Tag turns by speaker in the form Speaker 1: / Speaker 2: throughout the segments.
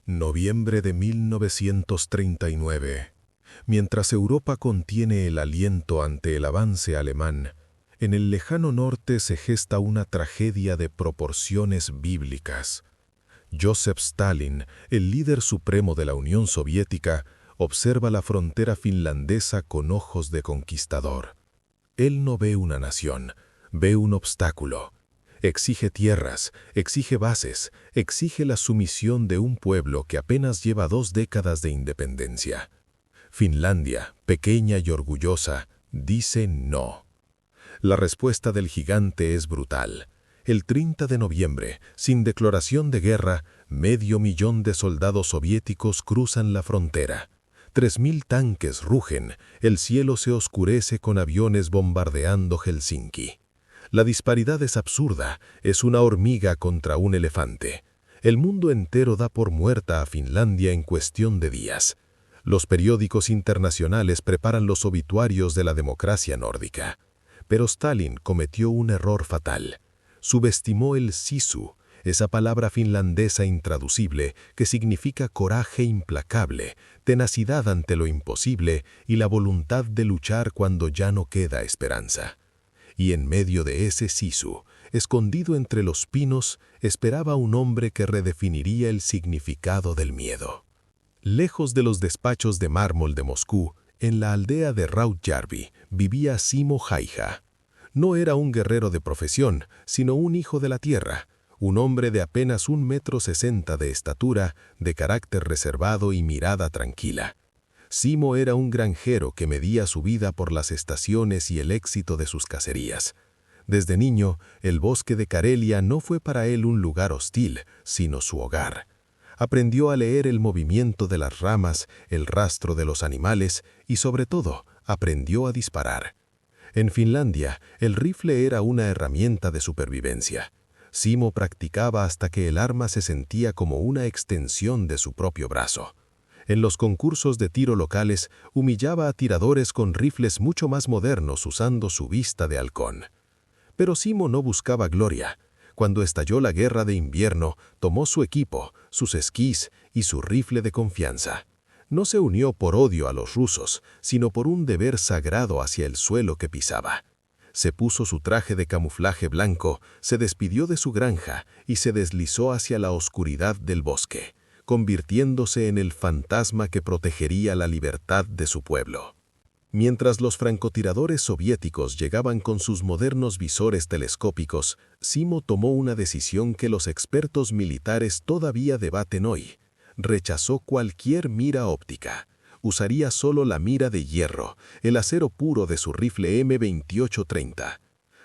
Speaker 1: Noviembre de 1939. Mientras Europa contiene el aliento ante el avance alemán, en el lejano norte se gesta una tragedia de proporciones bíblicas. Joseph Stalin, el líder supremo de la Unión Soviética, observa la frontera finlandesa con ojos de conquistador. Él no ve una nación, ve un obstáculo. Exige tierras, exige bases, exige la sumisión de un pueblo que apenas lleva 2 décadas de independencia. Finlandia, pequeña y orgullosa, dice no. La respuesta del gigante es brutal. El 30 de noviembre, sin declaración de guerra, 500.000 de soldados soviéticos cruzan la frontera. 3.000 tanques rugen, el cielo se oscurece con aviones bombardeando Helsinki. La disparidad es absurda, es una hormiga contra un elefante. El mundo entero da por muerta a Finlandia en cuestión de días. Los periódicos internacionales preparan los obituarios de la democracia nórdica. Pero Stalin cometió un error fatal. Subestimó el sisu, esa palabra finlandesa intraducible que significa coraje implacable, tenacidad ante lo imposible y la voluntad de luchar cuando ya no queda esperanza. Y en medio de ese sisu, escondido entre los pinos, esperaba un hombre que redefiniría el significado del miedo. Lejos de los despachos de mármol de Moscú, en la aldea de Rautjärvi, vivía Simo Häyhä. No era un guerrero de profesión, sino un hijo de la tierra, un hombre de apenas 1,60 m de estatura, de carácter reservado y mirada tranquila. Simo era un granjero que medía su vida por las estaciones y el éxito de sus cacerías. Desde niño, el bosque de Karelia no fue para él un lugar hostil, sino su hogar. Aprendió a leer el movimiento de las ramas, el rastro de los animales y, sobre todo, aprendió a disparar. En Finlandia, el rifle era una herramienta de supervivencia. Simo practicaba hasta que el arma se sentía como una extensión de su propio brazo. En los concursos de tiro locales, humillaba a tiradores con rifles mucho más modernos usando su vista de halcón. Pero Simo no buscaba gloria. Cuando estalló la guerra de invierno, tomó su equipo, sus esquís y su rifle de confianza. No se unió por odio a los rusos, sino por un deber sagrado hacia el suelo que pisaba. Se puso su traje de camuflaje blanco, se despidió de su granja y se deslizó hacia la oscuridad del bosque, convirtiéndose en el fantasma que protegería la libertad de su pueblo. Mientras los francotiradores soviéticos llegaban con sus modernos visores telescópicos, Simo tomó una decisión que los expertos militares todavía debaten hoy. Rechazó cualquier mira óptica. Usaría solo la mira de hierro, el acero puro de su rifle M2830.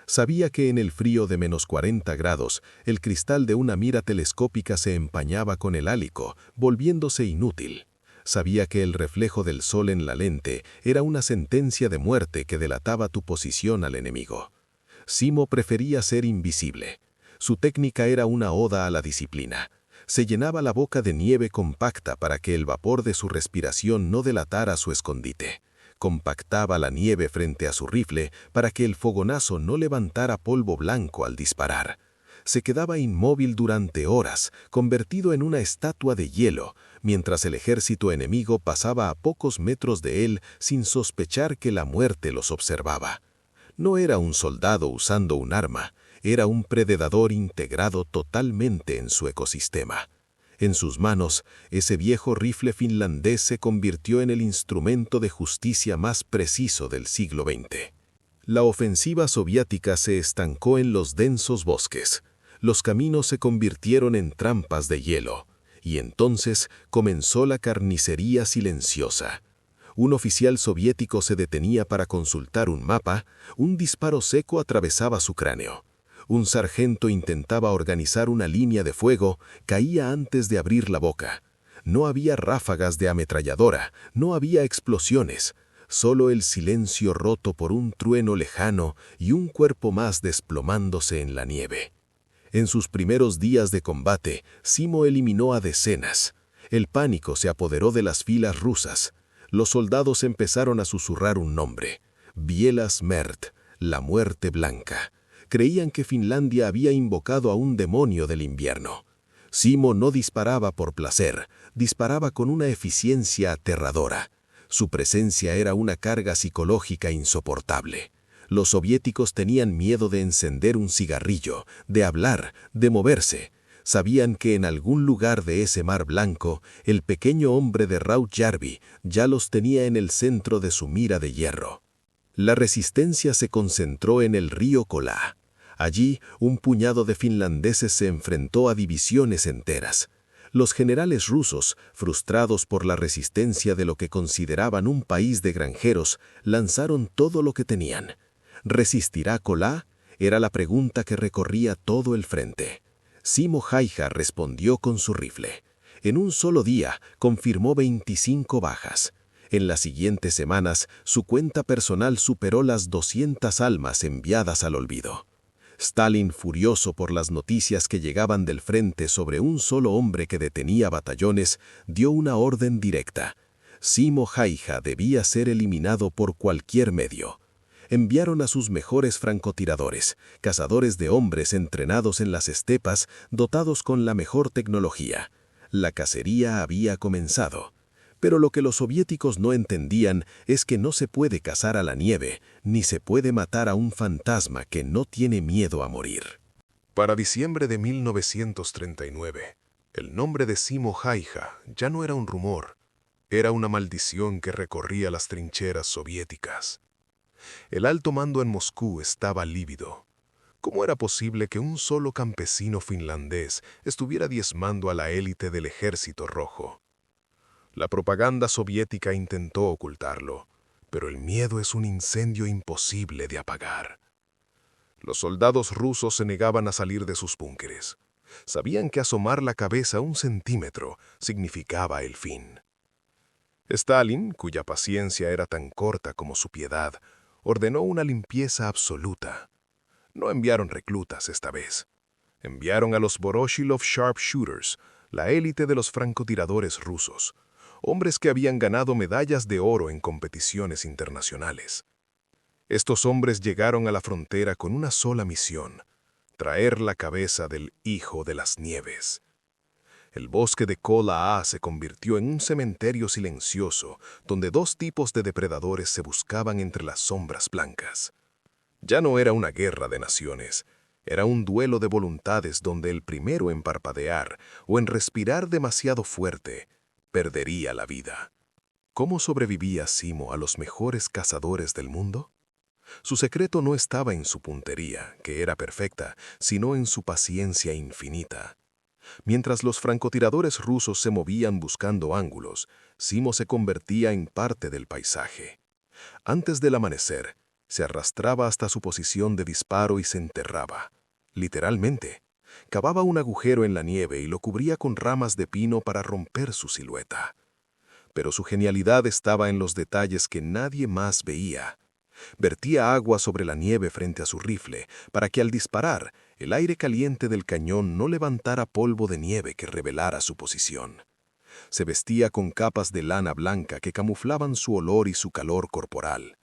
Speaker 1: Sabía que en el frío de -40 grados, el cristal de una mira telescópica se empañaba con el hálico, volviéndose inútil. Sabía que el reflejo del sol en la lente era una sentencia de muerte que delataba tu posición al enemigo. Simo prefería ser invisible. Su técnica era una oda a la disciplina. Se llenaba la boca de nieve compacta para que el vapor de su respiración no delatara su escondite. Compactaba la nieve frente a su rifle para que el fogonazo no levantara polvo blanco al disparar. Se quedaba inmóvil durante horas, convertido en una estatua de hielo, mientras el ejército enemigo pasaba a pocos metros de él sin sospechar que la muerte los observaba. No era un soldado usando un arma, era un predador integrado totalmente en su ecosistema. En sus manos, ese viejo rifle finlandés se convirtió en el instrumento de justicia más preciso del siglo XX. La ofensiva soviética se estancó en los densos bosques. Los caminos se convirtieron en trampas de hielo, y entonces comenzó la carnicería silenciosa. Un oficial soviético se detenía para consultar un mapa, un disparo seco atravesaba su cráneo. Un sargento intentaba organizar una línea de fuego, caía antes de abrir la boca. No había ráfagas de ametralladora, no había explosiones, solo el silencio roto por un trueno lejano y un cuerpo más desplomándose en la nieve. En sus primeros días de combate, Simo eliminó a decenas. El pánico se apoderó de las filas rusas. Los soldados empezaron a susurrar un nombre: Biela Smert, la muerte blanca. Creían que Finlandia había invocado a un demonio del invierno. Simo no disparaba por placer, disparaba con una eficiencia aterradora. Su presencia era una carga psicológica insoportable. Los soviéticos tenían miedo de encender un cigarrillo, de hablar, de moverse. Sabían que en algún lugar de ese mar blanco, el pequeño hombre de Rautjärvi ya los tenía en el centro de su mira de hierro. La resistencia se concentró en el río Kola. Allí, un puñado de finlandeses se enfrentó a divisiones enteras. Los generales rusos, frustrados por la resistencia de lo que consideraban un país de granjeros, lanzaron todo lo que tenían. ¿Resistirá Kola? Era la pregunta que recorría todo el frente. Simo Häyhä respondió con su rifle. En un solo día confirmó 25 bajas. En las siguientes semanas, su cuenta personal superó las 200 almas enviadas al olvido. Stalin, furioso por las noticias que llegaban del frente sobre un solo hombre que detenía batallones, dio una orden directa. Simo Häyhä debía ser eliminado por cualquier medio. Enviaron a sus mejores francotiradores, cazadores de hombres entrenados en las estepas, dotados con la mejor tecnología. La cacería había comenzado. Pero lo que los soviéticos no entendían es que no se puede cazar a la nieve, ni se puede matar a un fantasma que no tiene miedo a morir. Para diciembre de 1939, el nombre de Simo Häyhä ya no era un rumor, era una maldición que recorría las trincheras soviéticas. El alto mando en Moscú estaba lívido. ¿Cómo era posible que un solo campesino finlandés estuviera diezmando a la élite del Ejército Rojo? La propaganda soviética intentó ocultarlo, pero el miedo es un incendio imposible de apagar. Los soldados rusos se negaban a salir de sus búnkeres. Sabían que asomar la cabeza 1 centímetro significaba el fin. Stalin, cuya paciencia era tan corta como su piedad, ordenó una limpieza absoluta. No enviaron reclutas esta vez. Enviaron a los Voroshilov Sharpshooters, la élite de los francotiradores rusos, hombres que habían ganado medallas de oro en competiciones internacionales. Estos hombres llegaron a la frontera con una sola misión: traer la cabeza del Hijo de las Nieves. El bosque de Kola se convirtió en un cementerio silencioso donde dos tipos de depredadores se buscaban entre las sombras blancas. Ya no era una guerra de naciones, era un duelo de voluntades donde el primero en parpadear o en respirar demasiado fuerte perdería la vida. ¿Cómo sobrevivía Simo a los mejores cazadores del mundo? Su secreto no estaba en su puntería, que era perfecta, sino en su paciencia infinita. Mientras los francotiradores rusos se movían buscando ángulos, Simo se convertía en parte del paisaje. Antes del amanecer, se arrastraba hasta su posición de disparo y se enterraba. Literalmente, cavaba un agujero en la nieve y lo cubría con ramas de pino para romper su silueta. Pero su genialidad estaba en los detalles que nadie más veía. Vertía agua sobre la nieve frente a su rifle para que al disparar, el aire caliente del cañón no levantara polvo de nieve que revelara su posición. Se vestía con capas de lana blanca que camuflaban su olor y su calor corporal.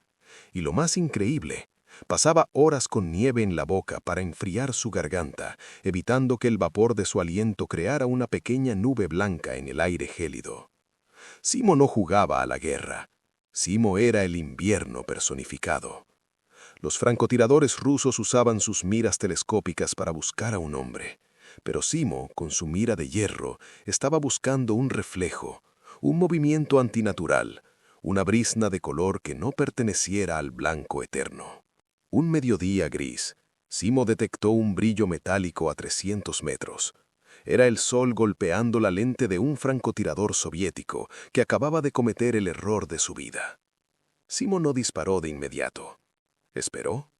Speaker 1: Y lo más increíble, pasaba horas con nieve en la boca para enfriar su garganta, evitando que el vapor de su aliento creara una pequeña nube blanca en el aire gélido. Simo no jugaba a la guerra. Simo era el invierno personificado. Los francotiradores rusos usaban sus miras telescópicas para buscar a un hombre, pero Simo, con su mira de hierro, estaba buscando un reflejo, un movimiento antinatural, una brizna de color que no perteneciera al blanco eterno. Un mediodía gris, Simo detectó un brillo metálico a 300 metros. Era el sol golpeando la lente de un francotirador soviético que acababa de cometer el error de su vida. Simo no disparó de inmediato. Esperó.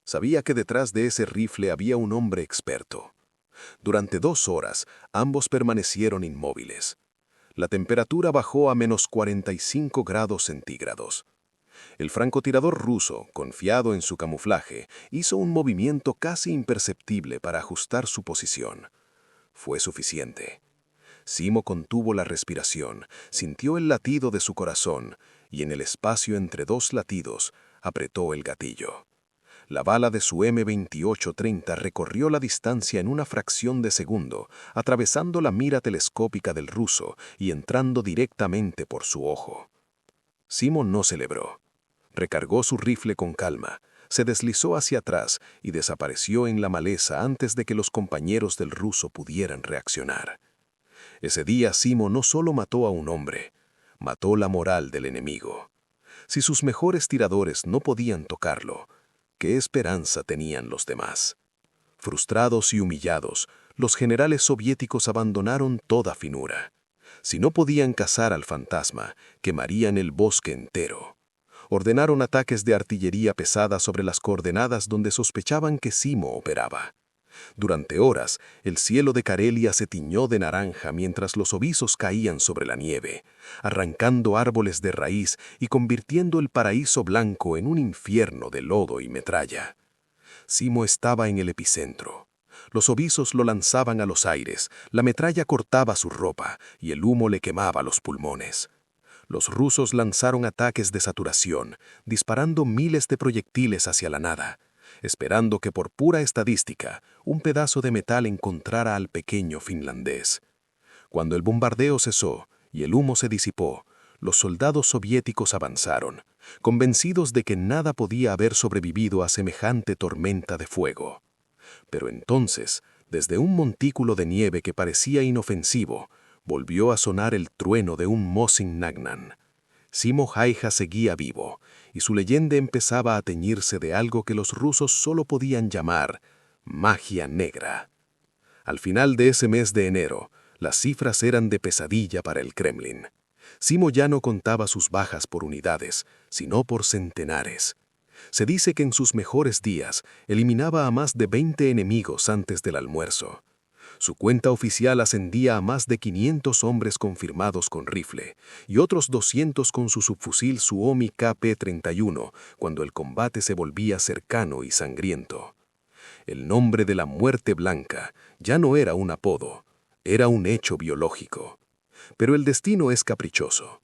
Speaker 1: Sabía que detrás de ese rifle había un hombre experto. Durante 2 horas, ambos permanecieron inmóviles. La temperatura bajó a menos 45 grados centígrados. El francotirador ruso, confiado en su camuflaje, hizo un movimiento casi imperceptible para ajustar su posición. Fue suficiente. Simo contuvo la respiración, sintió el latido de su corazón y en el espacio entre 2 latidos apretó el gatillo.
Speaker 2: La bala de su M2830 recorrió la distancia en una fracción de segundo, atravesando la mira telescópica del ruso y entrando directamente por su ojo. Simo no celebró. Recargó su rifle con calma, se deslizó hacia atrás y desapareció en la maleza antes de que los compañeros del ruso pudieran reaccionar. Ese día Simo no solo mató a un hombre, mató la moral del enemigo. Si sus mejores tiradores no podían tocarlo, ¿qué esperanza tenían los demás? Frustrados y humillados, los generales soviéticos abandonaron toda finura. Si no podían cazar al fantasma, quemarían el bosque entero. Ordenaron ataques de artillería pesada sobre las coordenadas donde sospechaban que Simo operaba. Durante horas, el cielo de Karelia se tiñó de naranja mientras los ovisos caían sobre la nieve, arrancando árboles de raíz y convirtiendo el paraíso blanco en un infierno de lodo y metralla. Simo estaba en el epicentro. Los ovisos lo lanzaban a los aires, la metralla cortaba su ropa y el humo le quemaba los pulmones. Los rusos lanzaron ataques de saturación, disparando miles de proyectiles hacia la nada, esperando que por pura estadística un pedazo de metal encontrara al pequeño finlandés. Cuando el bombardeo cesó y el humo se disipó, los soldados soviéticos avanzaron, convencidos de que nada podía haber sobrevivido a semejante tormenta de fuego. Pero entonces, desde un montículo de nieve que parecía inofensivo, volvió a sonar el trueno de un Mosin Nagant. Simo Häyhä seguía vivo, y su leyenda empezaba a teñirse de algo que los rusos solo podían llamar magia negra. Al final de ese mes de enero, las cifras eran de pesadilla para el Kremlin. Simo ya no contaba sus bajas por unidades, sino por centenares. Se dice que en sus mejores días eliminaba a más de 20 enemigos antes del almuerzo. Su cuenta oficial ascendía a más de 500 hombres confirmados con rifle y otros 200 con su subfusil Suomi KP-31 cuando el combate se volvía cercano y sangriento. El nombre de la muerte blanca ya no era un apodo, era un hecho biológico. Pero el destino es caprichoso.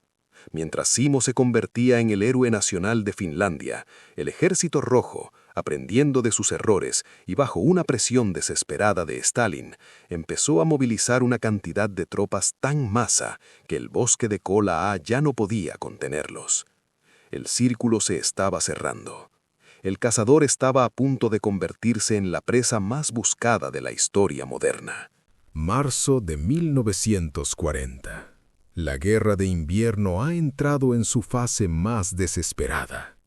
Speaker 2: Mientras Simo se convertía en el héroe nacional de Finlandia, el Ejército Rojo, aprendiendo de sus errores y bajo una presión desesperada de Stalin, empezó a movilizar una cantidad de tropas tan masa que el bosque de Kola A ya no podía contenerlos. El círculo se estaba cerrando. El cazador estaba a punto de convertirse en la presa más buscada de la historia moderna.
Speaker 1: Marzo de 1940. La guerra de invierno ha entrado en su fase más desesperada.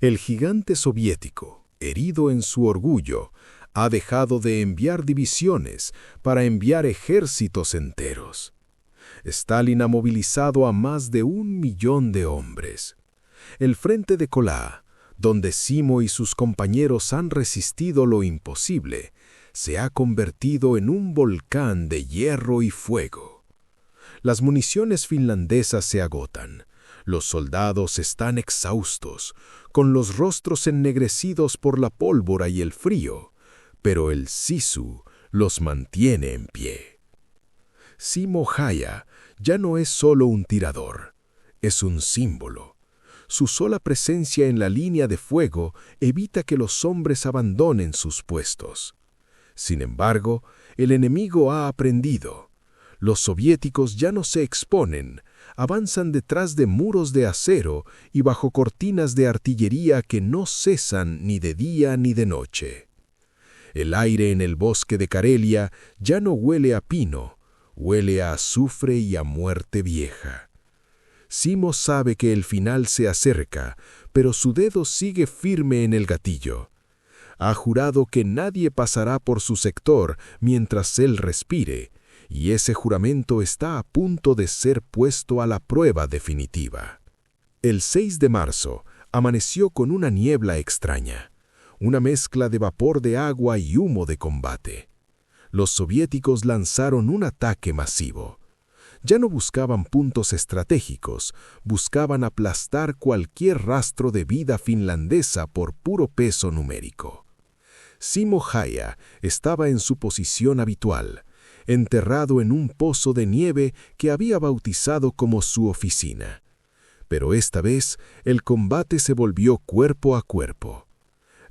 Speaker 1: El gigante soviético, herido en su orgullo, ha dejado de enviar divisiones para enviar ejércitos enteros. Stalin ha movilizado a más de 1 millón de hombres. El frente de Kola, donde Simo y sus compañeros han resistido lo imposible, se ha convertido en un volcán de hierro y fuego. Las municiones finlandesas se agotan. Los soldados están exhaustos, con los rostros ennegrecidos por la pólvora y el frío, pero el sisu los mantiene en pie. Simo Häyhä ya no es solo un tirador, es un símbolo. Su sola presencia en la línea de fuego evita que los hombres abandonen sus puestos. Sin embargo, el enemigo ha aprendido. Los soviéticos ya no se exponen, avanzan detrás de muros de acero y bajo cortinas de artillería que no cesan ni de día ni de noche. El aire en el bosque de Karelia ya no huele a pino, huele a azufre y a muerte vieja. Simo sabe que el final se acerca, pero su dedo sigue firme en el gatillo. Ha jurado que nadie pasará por su sector mientras él respire, y ese juramento está a punto de ser puesto a la prueba definitiva. El 6 de marzo amaneció con una niebla extraña, una mezcla de vapor de agua y humo de combate. Los soviéticos lanzaron un ataque masivo. Ya no buscaban puntos estratégicos, buscaban aplastar cualquier rastro de vida finlandesa por puro peso numérico. Simo Häyhä estaba en su posición habitual, enterrado en un pozo de nieve que había bautizado como su oficina. Pero esta vez el combate se volvió cuerpo a cuerpo.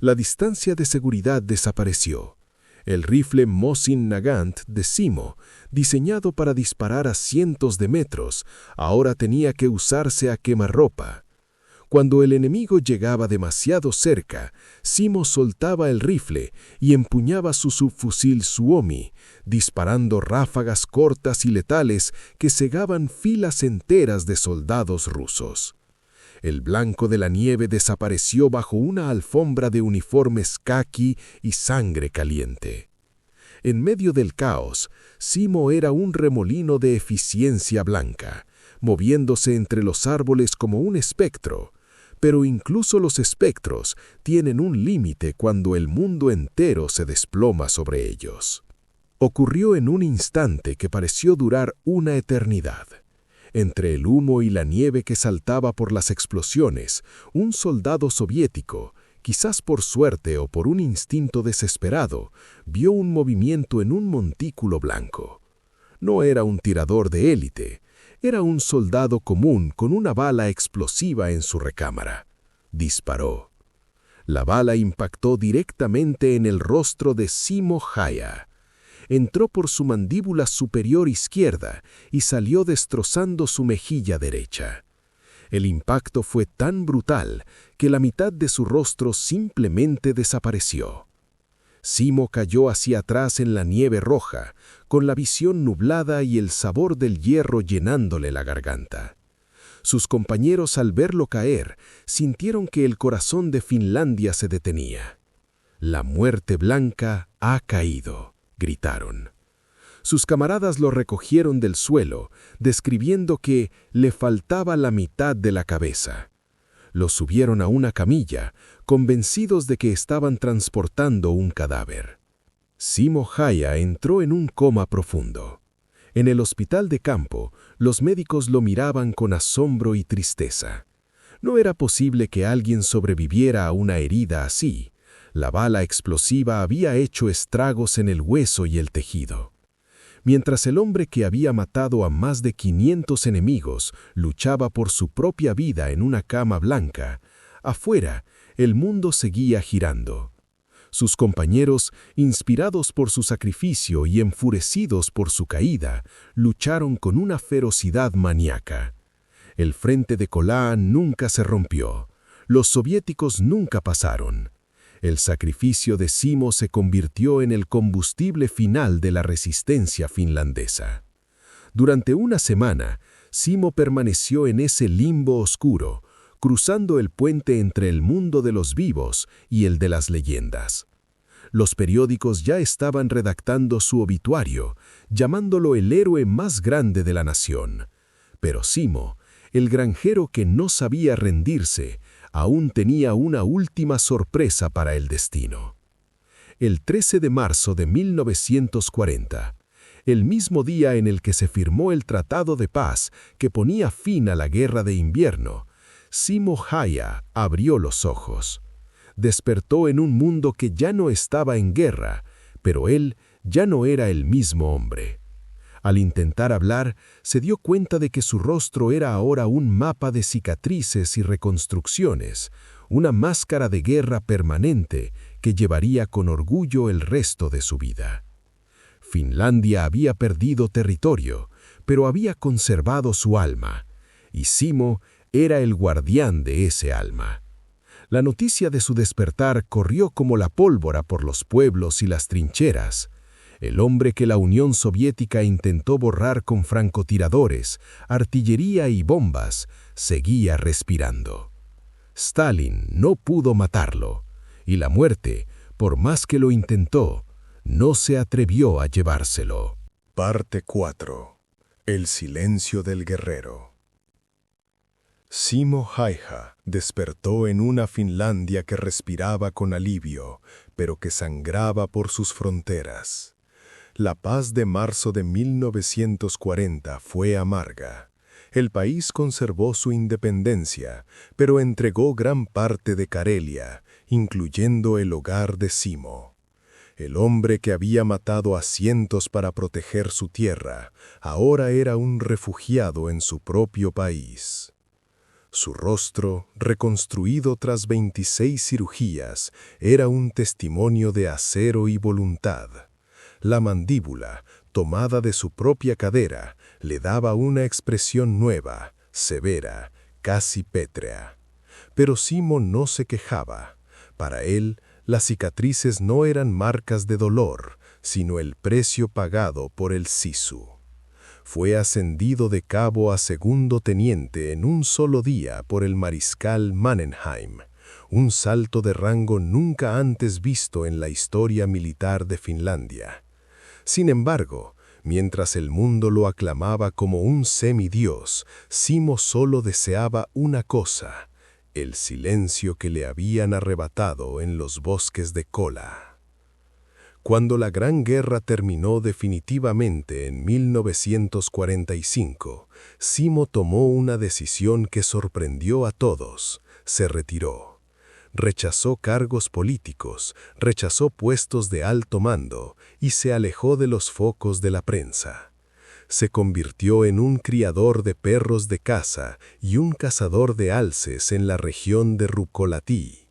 Speaker 1: La distancia de seguridad desapareció. El rifle Mosin Nagant de Simo, diseñado para disparar a cientos de metros, ahora tenía que usarse a quemarropa. Cuando el enemigo llegaba demasiado cerca, Simo soltaba el rifle y empuñaba su subfusil Suomi, disparando ráfagas cortas y letales que cegaban filas enteras de soldados rusos. El blanco de la nieve desapareció bajo una alfombra de uniformes caqui y sangre caliente. En medio del caos, Simo era un remolino de eficiencia blanca, moviéndose entre los árboles como un espectro. Pero incluso los espectros tienen un límite cuando el mundo entero se desploma sobre ellos. Ocurrió en un instante que pareció durar una eternidad. Entre el humo y la nieve que saltaba por las explosiones, un soldado soviético, quizás por suerte o por un instinto desesperado, vio un movimiento en un montículo blanco. No era un tirador de élite. Era un soldado común con una bala explosiva en su recámara. Disparó. La bala impactó directamente en el rostro de Simo Häyhä. Entró por su mandíbula superior izquierda y salió destrozando su mejilla derecha. El impacto fue tan brutal que la mitad de su rostro simplemente desapareció. Simo cayó hacia atrás en la nieve roja, con la visión nublada y el sabor del hierro llenándole la garganta. Sus compañeros, al verlo caer, sintieron que el corazón de Finlandia se detenía. «La muerte blanca ha caído», gritaron. Sus camaradas lo recogieron del suelo, describiendo que le faltaba la mitad de la cabeza. Lo subieron a una camilla, convencidos de que estaban transportando un cadáver. Simo Häyhä entró en un coma profundo. En el hospital de campo, los médicos lo miraban con asombro y tristeza. No era posible que alguien sobreviviera a una herida así. La bala explosiva había hecho estragos en el hueso y el tejido. Mientras el hombre que había matado a más de 500 enemigos luchaba por su propia vida en una cama blanca, afuera el mundo seguía girando. Sus compañeros, inspirados por su sacrificio y enfurecidos por su caída, lucharon con una ferocidad maníaca. El frente de Kola nunca se rompió. Los soviéticos nunca pasaron. El sacrificio de Simo se convirtió en el combustible final de la resistencia finlandesa. Durante una semana, Simo permaneció en ese limbo oscuro, cruzando el puente entre el mundo de los vivos y el de las leyendas. Los periódicos ya estaban redactando su obituario, llamándolo el héroe más grande de la nación. Pero Simo, el granjero que no sabía rendirse, aún tenía una última sorpresa para el destino. El 13 de marzo de 1940, el mismo día en el que se firmó el Tratado de Paz que ponía fin a la Guerra de Invierno, Simo Häyhä abrió los ojos. Despertó en un mundo que ya no estaba en guerra, pero él ya no era el mismo hombre. Al intentar hablar, se dio cuenta de que su rostro era ahora un mapa de cicatrices y reconstrucciones, una máscara de guerra permanente que llevaría con orgullo el resto de su vida. Finlandia había perdido territorio, pero había conservado su alma, y Simo era el guardián de ese alma. La noticia de su despertar corrió como la pólvora por los pueblos y las trincheras. El hombre que la Unión Soviética intentó borrar con francotiradores, artillería y bombas, seguía respirando. Stalin no pudo matarlo, y la muerte, por más que lo intentó, no se atrevió a llevárselo.
Speaker 2: Parte 4. El silencio del guerrero. Simo Häyhä despertó en una Finlandia que respiraba con alivio, pero que sangraba por sus fronteras. La paz de marzo de 1940 fue amarga. El país conservó su independencia, pero entregó gran parte de Karelia, incluyendo el hogar de Simo. El hombre que había matado a cientos para proteger su tierra, ahora era un refugiado en su propio país.
Speaker 1: Su rostro, reconstruido tras 26 cirugías, era un testimonio de acero y voluntad. La mandíbula, tomada de su propia cadera, le daba una expresión nueva, severa, casi pétrea. Pero Simo no se quejaba. Para él, las cicatrices no eran marcas de dolor, sino el precio pagado por el Sisu. Fue ascendido de cabo a segundo teniente en un solo día por el mariscal Mannerheim, un salto de rango nunca antes visto en la historia militar de Finlandia. Sin embargo, mientras el mundo lo aclamaba como un semidios, Simo solo deseaba una cosa: el silencio que le habían arrebatado en los bosques de Kola. Cuando la Gran Guerra terminó definitivamente en 1945, Simo tomó una decisión que sorprendió a todos: se retiró. Rechazó cargos políticos, rechazó puestos de alto mando y se alejó de los focos de la prensa. Se convirtió en un criador de perros de caza y un cazador de alces en la región de Rukolati.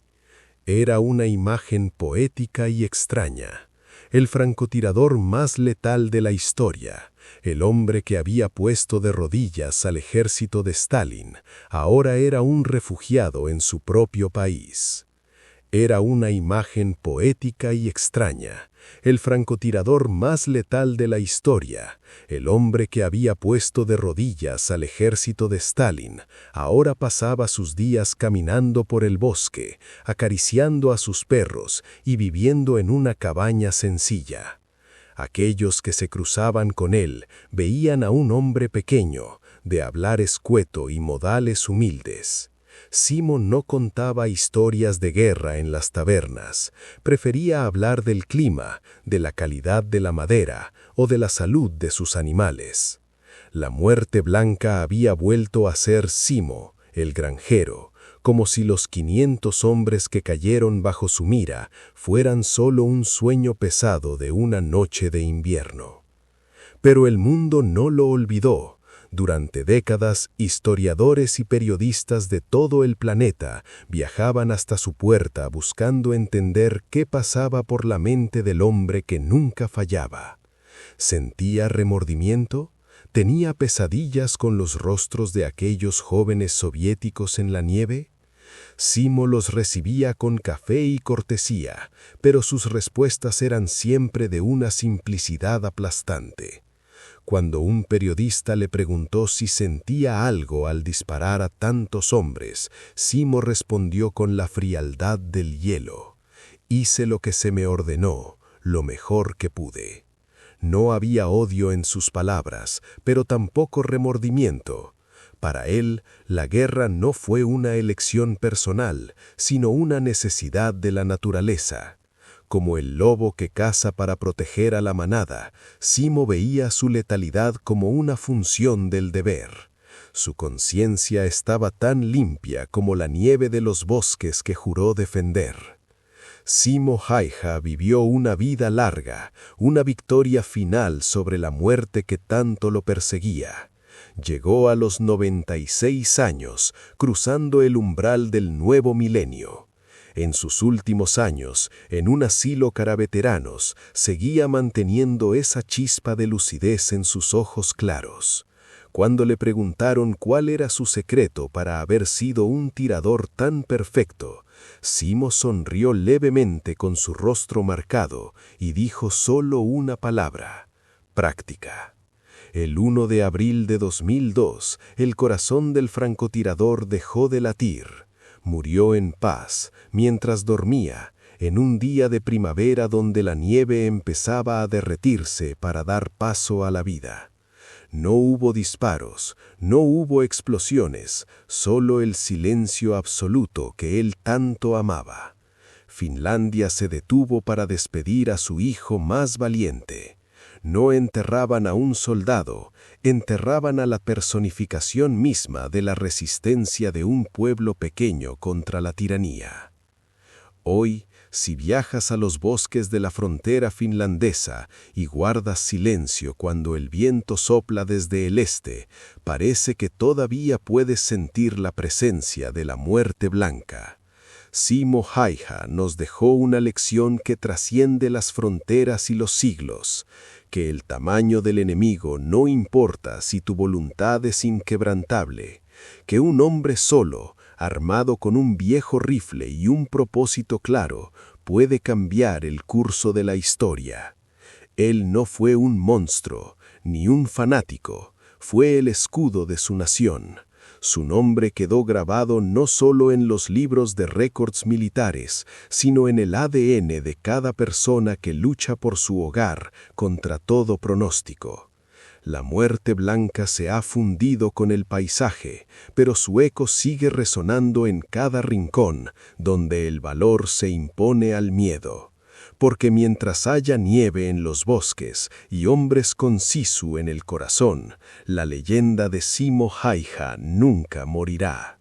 Speaker 1: Era una imagen poética y extraña. El francotirador más letal de la historia, el hombre que había puesto de rodillas al ejército de Stalin, ahora era un refugiado en su propio país. Era una imagen poética y extraña. El francotirador más letal de la historia, el hombre que había puesto de rodillas al ejército de Stalin, ahora pasaba sus días caminando por el bosque, acariciando a sus perros y viviendo en una cabaña sencilla. Aquellos que se cruzaban con él veían a un hombre pequeño, de hablar escueto y modales humildes. Simo no contaba historias de guerra en las tabernas, prefería hablar del clima, de la calidad de la madera o de la salud de sus animales. La muerte blanca había vuelto a ser Simo, el granjero, como si los 500 hombres que cayeron bajo su mira fueran solo un sueño pesado de una noche de invierno. Pero el mundo no lo olvidó. Durante décadas, historiadores y periodistas de todo el planeta viajaban hasta su puerta buscando entender qué pasaba por la mente del hombre que nunca fallaba. ¿Sentía remordimiento? ¿Tenía pesadillas con los rostros de aquellos jóvenes soviéticos en la nieve? Simo los recibía con café y cortesía, pero sus respuestas eran siempre de una simplicidad aplastante. Cuando un periodista le preguntó si sentía algo al disparar a tantos hombres, Simo respondió con la frialdad del hielo: «Hice lo que se me ordenó, lo mejor que pude». No había odio en sus palabras, pero tampoco remordimiento. Para él, la guerra no fue una elección personal, sino una necesidad de la naturaleza. Como el lobo que caza para proteger a la manada, Simo veía su letalidad como una función del deber. Su conciencia estaba tan limpia como la nieve de los bosques que juró defender. Simo Häyhä vivió una vida larga, una victoria final sobre la muerte que tanto lo perseguía. Llegó a los 96 años, cruzando el umbral del nuevo milenio. En sus últimos años, en un asilo para veteranos, seguía manteniendo esa chispa de lucidez en sus ojos claros. Cuando le preguntaron cuál era su secreto para haber sido un tirador tan perfecto, Simo sonrió levemente con su rostro marcado y dijo solo una palabra: práctica. El 1 de abril de 2002, el corazón del francotirador dejó de latir. Murió en paz, mientras dormía, en un día de primavera donde la nieve empezaba a derretirse para dar paso a la vida. No hubo disparos, no hubo explosiones, solo el silencio absoluto que él tanto amaba. Finlandia se detuvo para despedir a su hijo más valiente. No enterraban a un soldado, enterraban a la personificación misma de la resistencia de un pueblo pequeño contra la tiranía. Hoy,
Speaker 2: Si viajas a los bosques de la frontera finlandesa y guardas silencio cuando el viento sopla desde el este, parece que todavía puedes sentir la presencia de la muerte blanca. Simo Häyhä nos dejó una lección que trasciende las fronteras y los siglos, que el tamaño del enemigo no importa si tu voluntad es inquebrantable, que un hombre solo, armado con un viejo rifle y un propósito claro, puede cambiar el curso de la historia. Él no fue un monstruo, ni un fanático, fue el escudo de su nación. Su nombre quedó grabado no solo en los libros de récords militares, sino en el ADN de cada persona que lucha por su hogar contra todo pronóstico. La muerte blanca se ha fundido con el paisaje, pero su eco sigue resonando en cada rincón donde el valor se impone al miedo. Porque mientras haya nieve en los bosques y hombres con sisu en el corazón, la leyenda de Simo Häyhä nunca morirá.